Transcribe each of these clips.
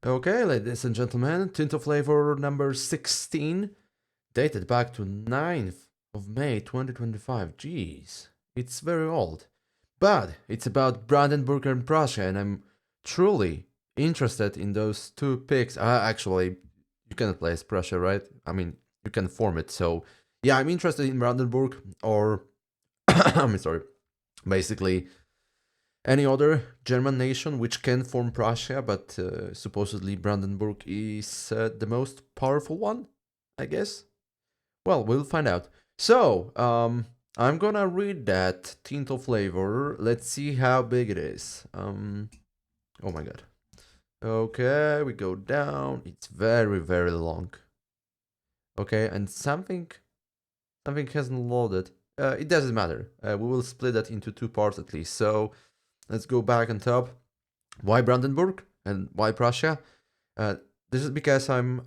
Okay, ladies and gentlemen, Tinto Flavor number 16, dated back to 9th of May 2025. Jeez, it's very old. But it's about Brandenburg and Prussia, and I'm truly interested in those two picks. Actually, you can place Prussia, right? I mean, you can form it. So, yeah, I'm interested in Brandenburg, or, I'm sorry, basically any other German nation which can form Prussia, but supposedly Brandenburg is the most powerful one, I guess. Well, we'll find out. So, I'm gonna read that Tinto Flavor. Let's see how big it is. Oh my god. Okay, we go down. It's very, very long. Okay, and something hasn't loaded. It doesn't matter. We will split that into two parts at least. So let's go back on top. Why Brandenburg and why Prussia? Uh, this is because I'm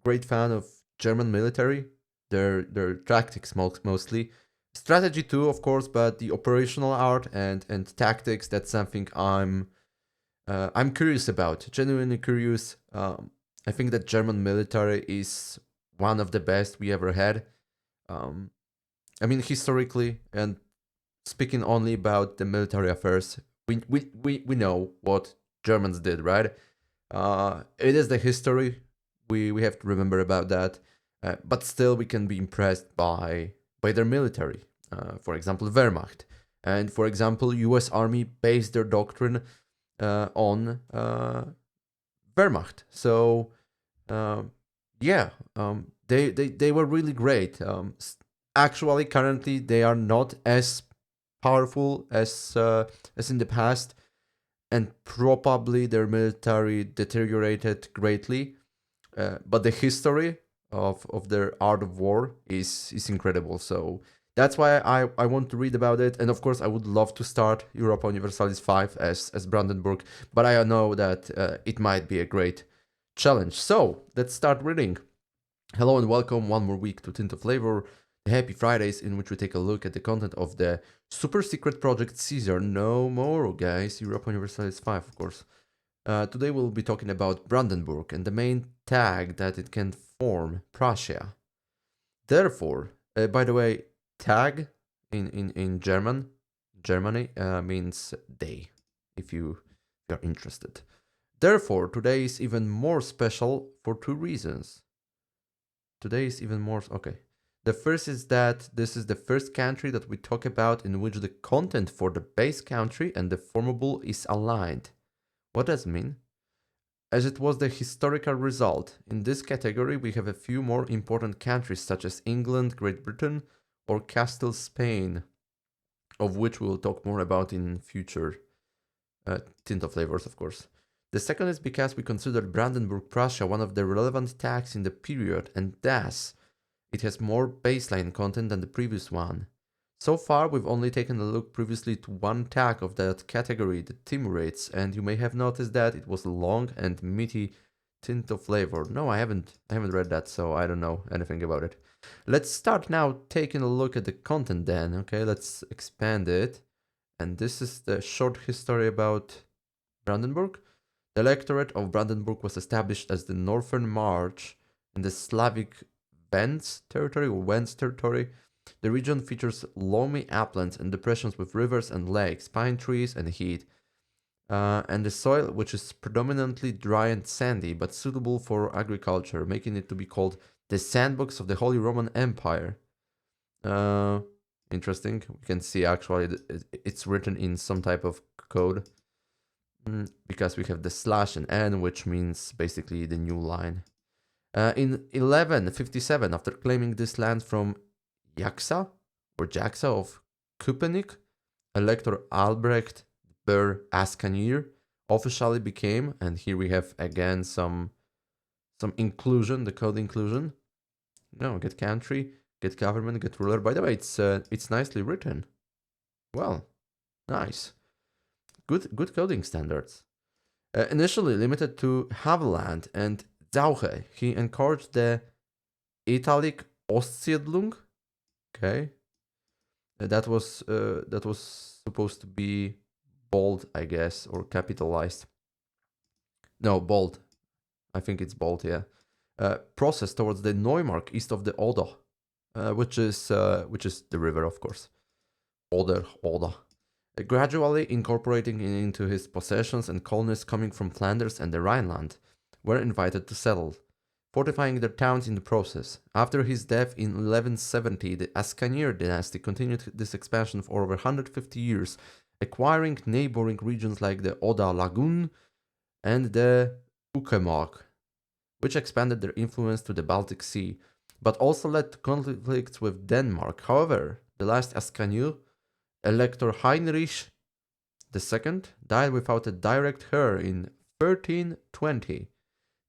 great fan of German military, their tactics mostly, strategy too, of course, but the operational art and tactics, that's something I'm curious about, genuinely curious. I think that German military is one of the best we ever had. Um, I mean, historically, and speaking only about the military affairs, we know what Germans did, right? It is the history. We have to remember about that. But still, we can be impressed by their military. For example, Wehrmacht, and for example, U.S. Army based their doctrine on Wehrmacht. So yeah, they were really great. Actually, currently, they are not as powerful as in the past, and probably their military deteriorated greatly. But the history of their art of war is incredible. So that's why I want to read about it. And of course, I would love to start Europa Universalis 5 as Brandenburg, but I know that it might be a great challenge. So let's start reading. Hello and welcome one more week to Tinto Flavor, the Happy Fridays in which we take a look at the content of the super secret project Caesar. No more, guys. Europa Universalis 5, of course. Today we'll be talking about Brandenburg and the main tag that it can form, Prussia. Therefore, by the way, tag in Germany means day, if you are interested. Therefore, today is even more special for two reasons. Today is even more. Okay. The first is that this is the first country that we talk about in which the content for the base country and the formable is aligned. What does it mean? As it was the historical result, in this category we have a few more important countries such as England, Great Britain, or Castile Spain, of which we'll talk more about in future Tinto flavors, of course. The second is because we considered Brandenburg Prussia one of the relevant tags in the period, and thus it has more baseline content than the previous one. So far, we've only taken a look previously to one tag of that category, the Timurates, and you may have noticed that it was a long and meaty Tinto Flavor. No, I haven't read that, so I don't know anything about it. Let's start now taking a look at the content then, okay? Let's expand it. And this is the short history about Brandenburg. The electorate of Brandenburg was established as the Northern March in the Slavic Vents territory or Wends territory. The region features loamy uplands and depressions with rivers and lakes, pine trees, and heat. And the soil, which is predominantly dry and sandy, but suitable for agriculture, making it to be called the sandbox of the Holy Roman Empire. Uh, Interesting. We can see actually it's written in some type of code because we have the slash and n, which means basically the new line. In 1157, after claiming this land from Jaxa or Jaxa of Köpenick, Elector Albrecht Ber Askanir officially became, and here we have again some inclusion, the code inclusion. No, get country, get government, get ruler. By the way, it's nicely written. Well, nice. Good coding standards. Initially limited to Havelland and Zauche, he encouraged the Italic Ostsiedlung. Okay, that was supposed to be bold, I guess, or capitalized. No, bold. I think it's bold, yeah. Process towards the Neumark east of the Oder, which is the river, of course. Oder. Gradually incorporating it into his possessions, and colonists coming from Flanders and the Rhineland were invited to settle, fortifying their towns in the process. After his death in 1170, the Ascanier dynasty continued this expansion for over 150 years, acquiring neighboring regions like the Oder Lagoon and the Uckermark, which expanded their influence to the Baltic Sea, but also led to conflicts with Denmark. However, the last Ascanier, Elector Heinrich II, died without a direct heir in 1320.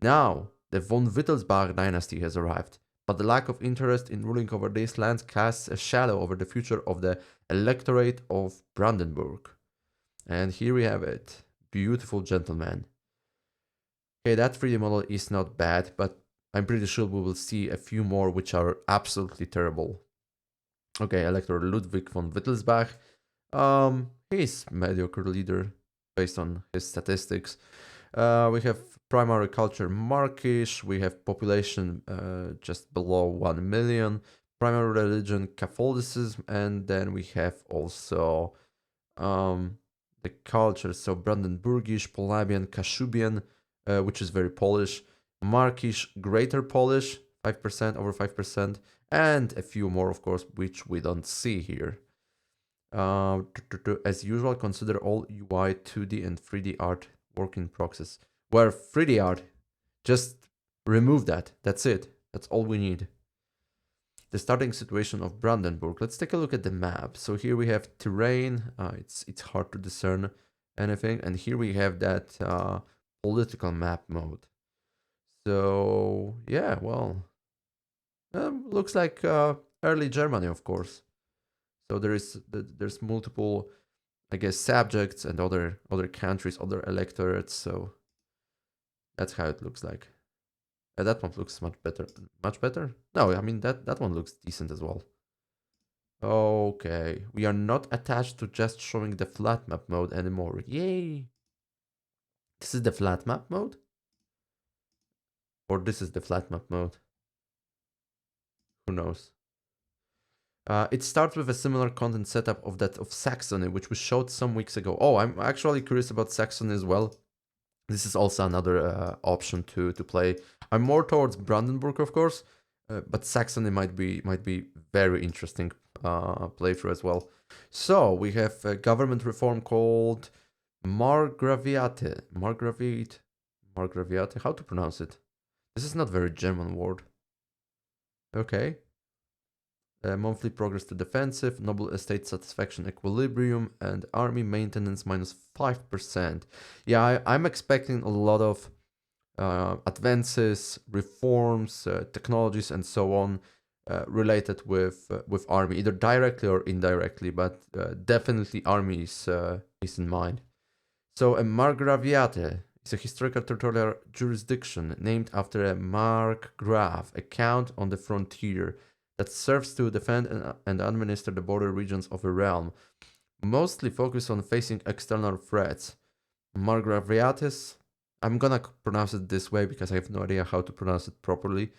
Now, the von Wittelsbach dynasty has arrived, but the lack of interest in ruling over these lands casts a shadow over the future of the Electorate of Brandenburg. And here we have it. Beautiful gentleman. Okay, that 3D model is not bad, but I'm pretty sure we will see a few more which are absolutely terrible. Okay, Elector Ludwig von Wittelsbach. He's mediocre leader based on his statistics. We have primary culture Markish. We have population just below 1 million. Primary religion Catholicism, and then we have also the culture. So Brandenburgish, Polabian, Kashubian, which is very Polish. Markish, Greater Polish, 5%, over 5%, and a few more, of course, which we don't see here. As usual, consider all UI, 2D, and 3D art work in progress. Where 3D art, just remove that. That's it. That's all we need. The starting situation of Brandenburg. Let's take a look at the map. So here we have terrain. It's hard to discern anything, and here we have that political map mode. So yeah, well, looks like early Germany, of course. So there's multiple, I guess, subjects and other countries, other electorates. So that's how it looks like. That one looks much better. Much better? No, I mean that one looks decent as well. Okay, we are not attached to just showing the flat map mode anymore. Yay! This is the flat map mode? Or this is the flat map mode? Who knows? It starts with a similar content setup of that of Saxony, which we showed some weeks ago. Oh, I'm actually curious about Saxony as well. This is also another option to play. I'm more towards Brandenburg, of course, but Saxony might be very interesting playthrough as well. So we have a government reform called Margraviate. Margraviate. How to pronounce it? This is not very German word. Okay. Monthly progress to defensive, noble estate satisfaction equilibrium, and army maintenance minus 5%. Yeah, I'm expecting a lot of advances, reforms, technologies, and so on related with army, either directly or indirectly, but definitely army is in mind. So a Margraviate is a historical territorial jurisdiction named after a Markgraf, a count on the frontier, that serves to defend and administer the border regions of a realm, mostly focused on facing external threats. Margraviates, I'm gonna pronounce it this way because I have no idea how to pronounce it properly.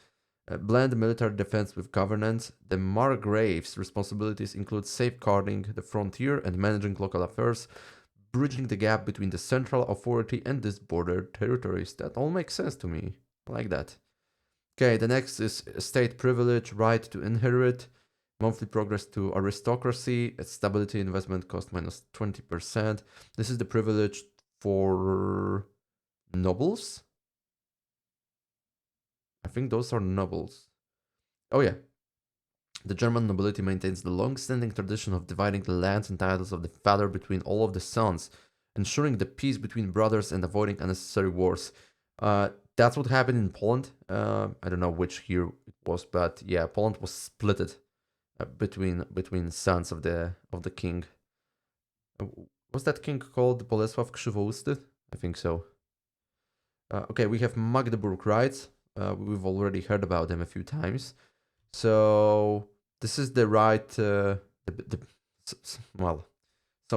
Blend military defense with governance. The Margrave's responsibilities include safeguarding the frontier and managing local affairs, bridging the gap between the central authority and these border territories. That all makes sense to me. I like that. Okay, the next is state privilege, right to inherit, monthly progress to aristocracy, stability investment cost minus 20%. This is the privilege for nobles. I think those are nobles. Oh yeah. The German nobility maintains the long-standing tradition of dividing the lands and titles of the father between all of the sons, ensuring the peace between brothers and avoiding unnecessary wars. That's what happened in Poland. I don't know which year it was, but yeah, Poland was splitted between sons of the king. Was that king called Bolesław Krzywousty? I think so. Okay, we have Magdeburg rights. We've already heard about them a few times. So this is the right,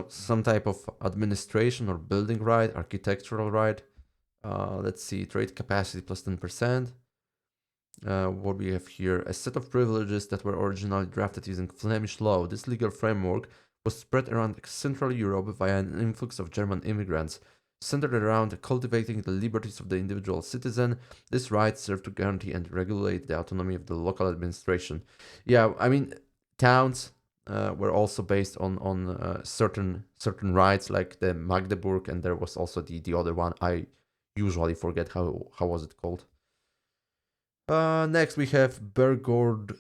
some type of administration or building right, architectural right. Let's see, trade capacity plus 10%. What we have here, a set of privileges that were originally drafted using Flemish law. This legal framework was spread around Central Europe via an influx of German immigrants. Centered around cultivating the liberties of the individual citizen, this right served to guarantee and regulate the autonomy of the local administration. Yeah, I mean, towns were also based on certain rights, like the Magdeburg, and there was also the other one. I usually forget how was it called. Next we have Bergordnung.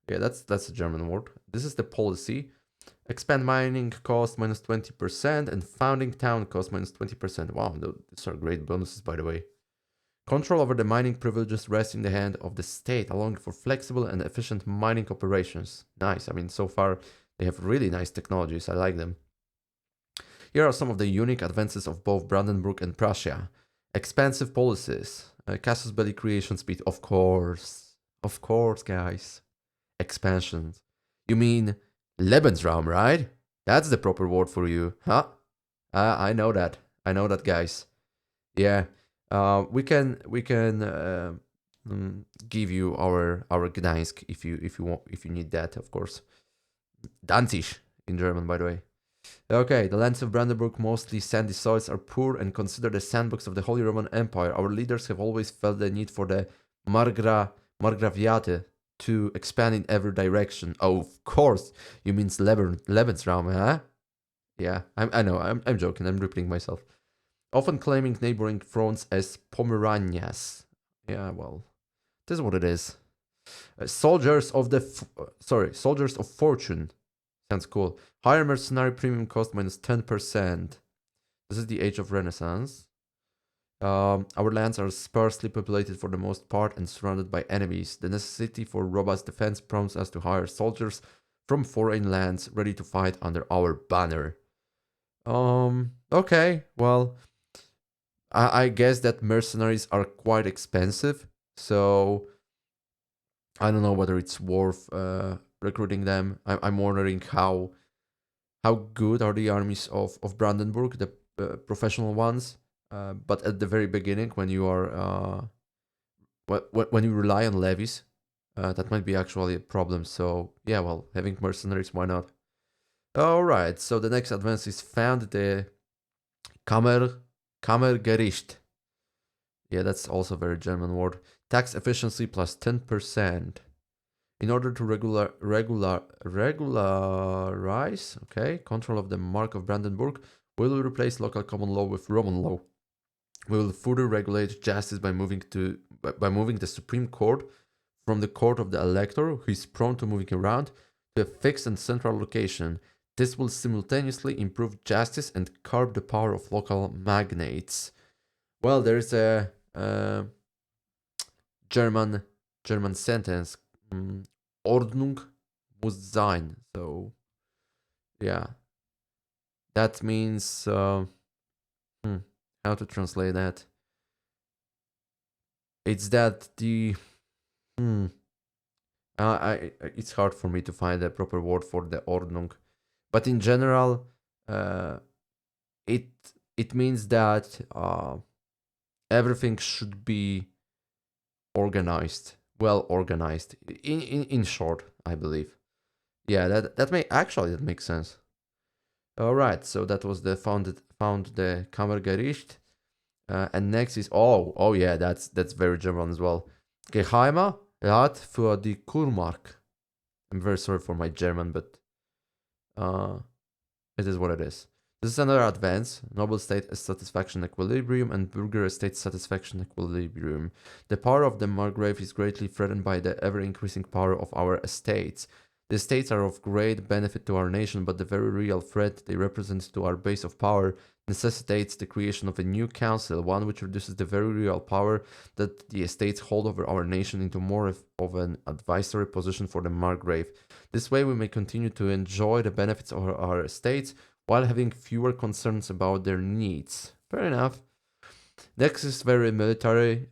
Yeah, that's a German word. This is the policy. Expand mining cost minus 20% and founding town cost minus 20%. Wow, these are great bonuses, by the way. Control over the mining privileges rests in the hand of the state, allowing for flexible and efficient mining operations. Nice. I mean, so far they have really nice technologies. I like them. Here are some of the unique advances of both Brandenburg and Prussia. Expansive policies. Casus belli creation speed, of course. Of course, guys. Expansions. You mean Lebensraum, right? That's the proper word for you, huh? I know that. I know that, guys. Yeah. We can give you our Gdańsk if you need that, of course. Danzig in German, by the way. Okay, the lands of Brandenburg, mostly sandy soils, are poor and considered the sandbox of the Holy Roman Empire. Our leaders have always felt the need for the Margraviate to expand in every direction. Oh, of course, you mean Lebensraum, huh? Yeah, I know, I'm joking, I'm repeating myself. Often claiming neighboring thrones as Pomeranias. Yeah, well, this is what it is. Soldiers of fortune. Sounds cool. Higher mercenary premium cost minus 10%. This is the age of Renaissance. Our lands are sparsely populated for the most part and surrounded by enemies. The necessity for robust defense prompts us to hire soldiers from foreign lands ready to fight under our banner. Okay, well, I guess that mercenaries are quite expensive, so I don't know whether it's worth recruiting them. I'm wondering how good are the armies of Brandenburg, the professional ones. But at the very beginning, when you are when you rely on levies, that might be actually a problem. So yeah, well, having mercenaries, why not? All right. So the next advance is found the Kammergericht. Yeah, that's also a very German word. Tax efficiency plus 10%. In order to regularize, okay, control of the Mark of Brandenburg, we will replace local common law with Roman law. We will further regulate justice by moving the Supreme Court from the court of the elector, who is prone to moving around, to a fixed and central location. This will simultaneously improve justice and curb the power of local magnates. Well, there is a German sentence. Ordnung muss sein. So, yeah, that means how to translate that? It's that the it's hard for me to find a proper word for the Ordnung, but in general, it means that everything should be organized, well organized. In short, I believe. Yeah, that makes sense. All right, so that was the found the Kammergericht, and next is yeah, that's very German as well. Geheimer Rat für die Kurmark. I'm very sorry for my German, but it is what it is. This is another advance, noble state satisfaction equilibrium and burger state satisfaction equilibrium. The power of the Margrave is greatly threatened by the ever-increasing power of our estates. The estates are of great benefit to our nation, but the very real threat they represent to our base of power necessitates the creation of a new council, one which reduces the very real power that the estates hold over our nation into more of an advisory position for the Margrave. This way we may continue to enjoy the benefits of our estates while having fewer concerns about their needs. Fair enough. Next is very military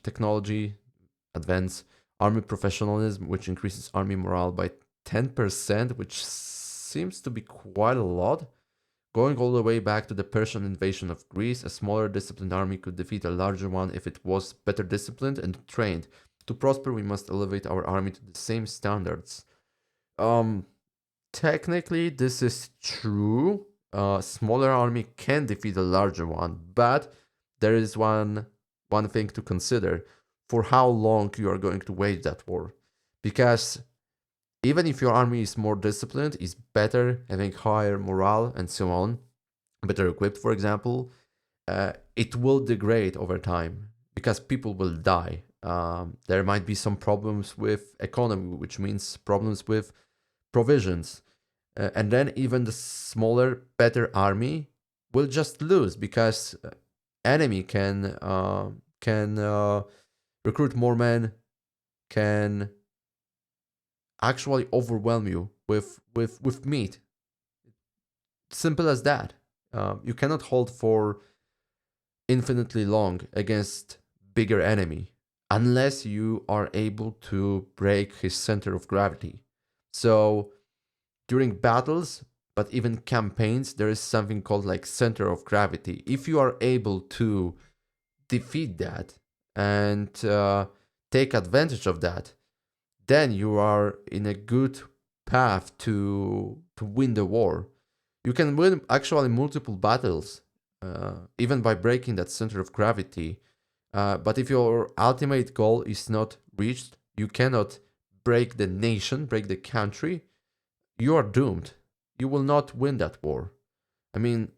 technology, advance, army professionalism, which increases army morale by 10%, which seems to be quite a lot. Going all the way back to the Persian invasion of Greece, a smaller disciplined army could defeat a larger one if it was better disciplined and trained. To prosper, we must elevate our army to the same standards. Um, Technically, this is true. A smaller army can defeat a larger one, but there is one thing to consider: for how long you are going to wage that war. Because even if your army is more disciplined, is better, having higher morale and so on, better equipped, for example, it will degrade over time because people will die. There might be some problems with economy, which means problems with provisions, and then even the smaller, better army will just lose because enemy can recruit more men, can actually overwhelm you with meat. Simple as that. You cannot hold for infinitely long against bigger enemy unless you are able to break his center of gravity. So during battles, but even campaigns, there is something called like center of gravity. If you are able to defeat that and take advantage of that, then you are in a good path to win the war. You can win actually multiple battles, even by breaking that center of gravity. But if your ultimate goal is not reached, you cannot break the nation, break the country. You are doomed. You will not win that war. I mean,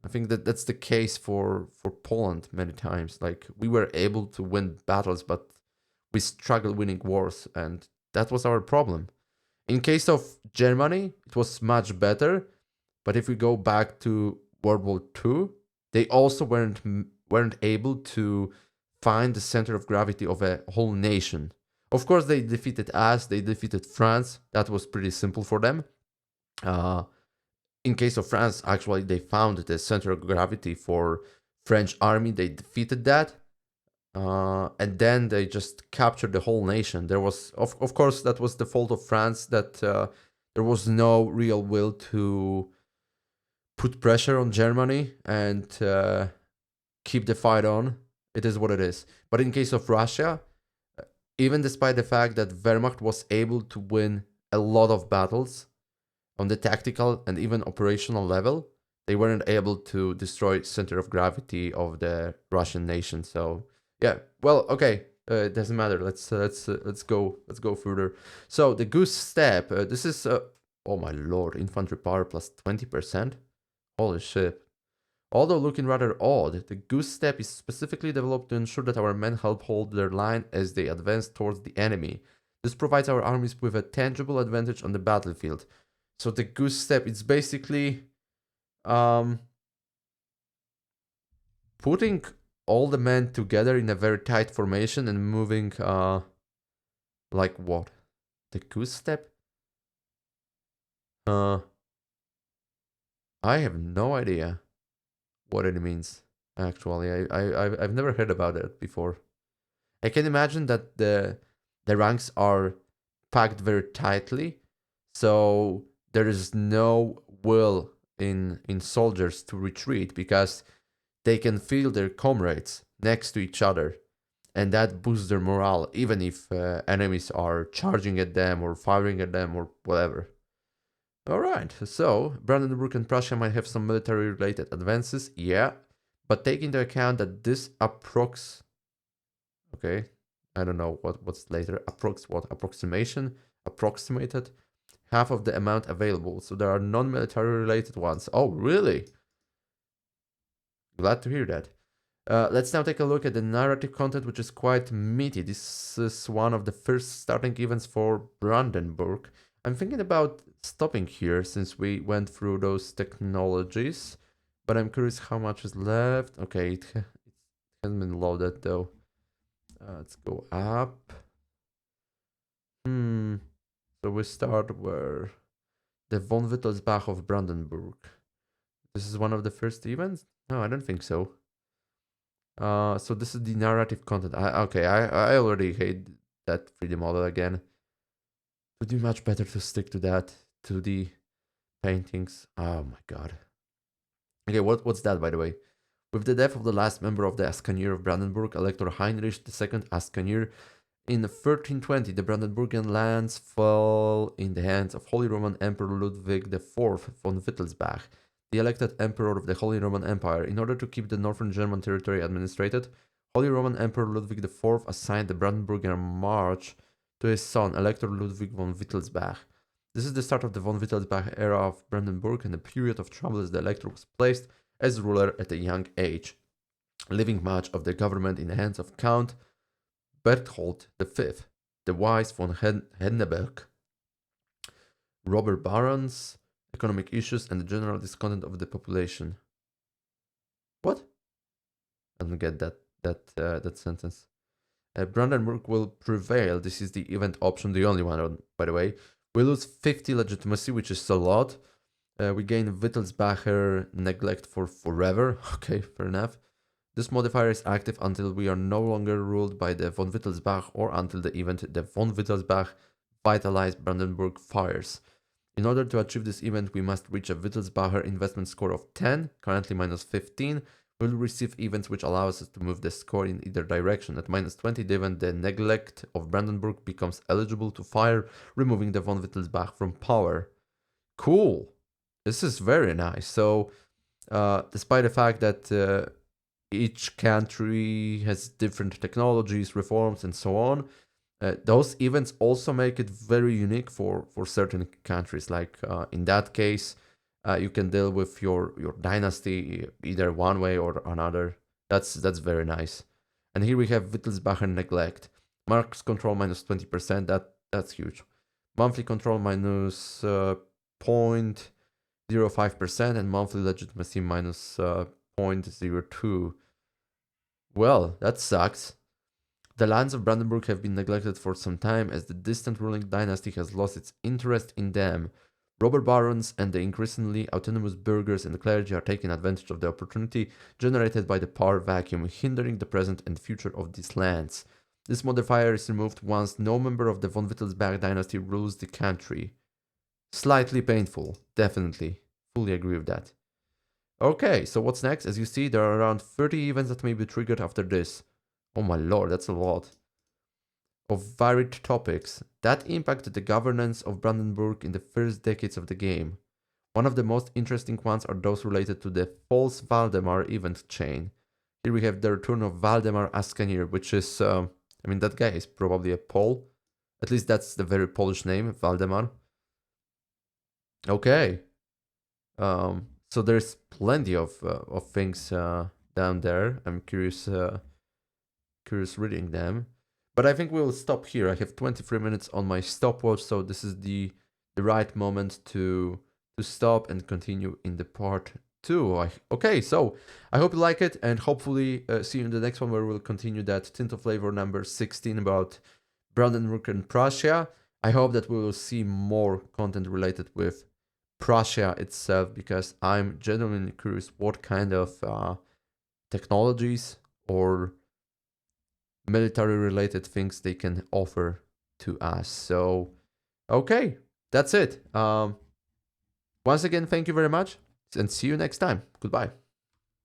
I think that that's the case for Poland many times. Like we were able to win battles, but we struggled winning wars, and that was our problem. In case of Germany, it was much better. But if we go back to World War II, they also weren't able to find the center of gravity of a whole nation. Of course, they defeated us. They defeated France. That was pretty simple for them. Uh, in case of France, actually, they found the center of gravity for French army. They defeated that, and then they just captured the whole nation. There was, of course, that was the fault of France that there was no real will to put pressure on Germany and keep the fight on. It is what it is. But in case of Russia, even despite the fact that Wehrmacht was able to win a lot of battles on the tactical and even operational level, they weren't able to destroy center of gravity of the Russian nation. So yeah, well, okay, it doesn't matter. Let's go further. So the goose step. This is oh my lord, infantry power plus 20%. Holy shit. Although looking rather odd, the goose step is specifically developed to ensure that our men help hold their line as they advance towards the enemy. This provides our armies with a tangible advantage on the battlefield. So the goose step is basically putting all the men together in a very tight formation and moving like what? The goose step? I have no idea what it means. Actually, I've never heard about it before. I can imagine that the ranks are packed very tightly, so there is no will in soldiers to retreat because they can feel their comrades next to each other, and that boosts their morale, even if enemies are charging at them or firing at them or whatever. Alright, so Brandenburg and Prussia might have some military related advances, yeah, but take into account that this okay, I don't know what's later, approximated half of the amount available, so there are non-military related ones. Oh, really? Glad to hear that. Let's now take a look at the narrative content, which is quite meaty. This is one of the first starting events for Brandenburg. I'm thinking about stopping here since we went through those technologies, but I'm curious how much is left. Okay, it hasn't been loaded though. Let's go up. So we start where? The von Wittelsbach of Brandenburg. This is one of the first events? No, I don't think so. So this is the narrative content. I already hate that 3D model again. It would be much better to stick to that 2D paintings. Oh my god. Okay, what's that, by the way? With the death of the last member of the Ascanier of Brandenburg, Elector Heinrich II Ascanier, in 1320, the Brandenburgian lands fell in the hands of Holy Roman Emperor Ludwig IV von Wittelsbach, the elected emperor of the Holy Roman Empire. In order to keep the northern German territory administrated, Holy Roman Emperor Ludwig IV assigned the Brandenburgian March to his son, Elector Ludwig von Wittelsbach. This is the start of the von Wittelsbach era of Brandenburg and a period of trouble as the Elector was placed as ruler at a young age, leaving much of the government in the hands of Count Berthold V, the wise von Henneberg. Robber barons, economic issues, and the general discontent of the population. What? I don't get that sentence. Brandenburg will prevail. This is the event option, the only one, by the way. We lose 50 legitimacy, which is a lot. We gain Wittelsbacher neglect for forever. Okay, fair enough. This modifier is active until we are no longer ruled by the von Wittelsbach or until the event the von Wittelsbach vitalized Brandenburg fires. In order to achieve this event, we must reach a Wittelsbacher investment score of 10, currently minus 15. We'll receive events which allow us to move the score in either direction. At minus 20, the event the neglect of Brandenburg becomes eligible to fire, removing the von Wittelsbach from power. Cool. This is very nice. So, despite the fact that each country has different technologies, reforms, and so on, those events also make it very unique for certain countries. Like in that case, you can deal with your dynasty either one way or another. That's very nice. And here we have Wittelsbacher neglect. Marks control minus 20%. That's huge. Monthly control minus 0.05% and monthly legitimacy minus 0.02. Well, that sucks. The lands of Brandenburg have been neglected for some time as the distant ruling dynasty has lost its interest in them. Robber barons and the increasingly autonomous burghers and clergy are taking advantage of the opportunity generated by the power vacuum, hindering the present and future of these lands. This modifier is removed once no member of the von Wittelsbach dynasty rules the country. Slightly painful, definitely. Fully agree with that. Okay, so what's next? As you see, there are around 30 events that may be triggered after this. Oh my lord, that's a lot. Of varied topics that impact the governance of Brandenburg in the first decades of the game. One of the most interesting ones are those related to the false Valdemar event chain. Here we have the return of Valdemar Ascanier, which is, that guy is probably a Pole. At least that's the very Polish name, Valdemar. Okay. So there's plenty of things down there. I'm curious reading them. But I think we'll stop here. I have 23 minutes on my stopwatch, so this is the right moment to stop and continue in the part 2. Okay, so I hope you like it, and hopefully see you in the next one where we'll continue that Tinto Flavor number 16 about Brandenburg and Prussia. I hope that we will see more content related with Prussia itself, because I'm genuinely curious what kind of technologies or military related things they can offer to us. So, okay, that's it. Once again, thank you very much, and see you next time. Goodbye.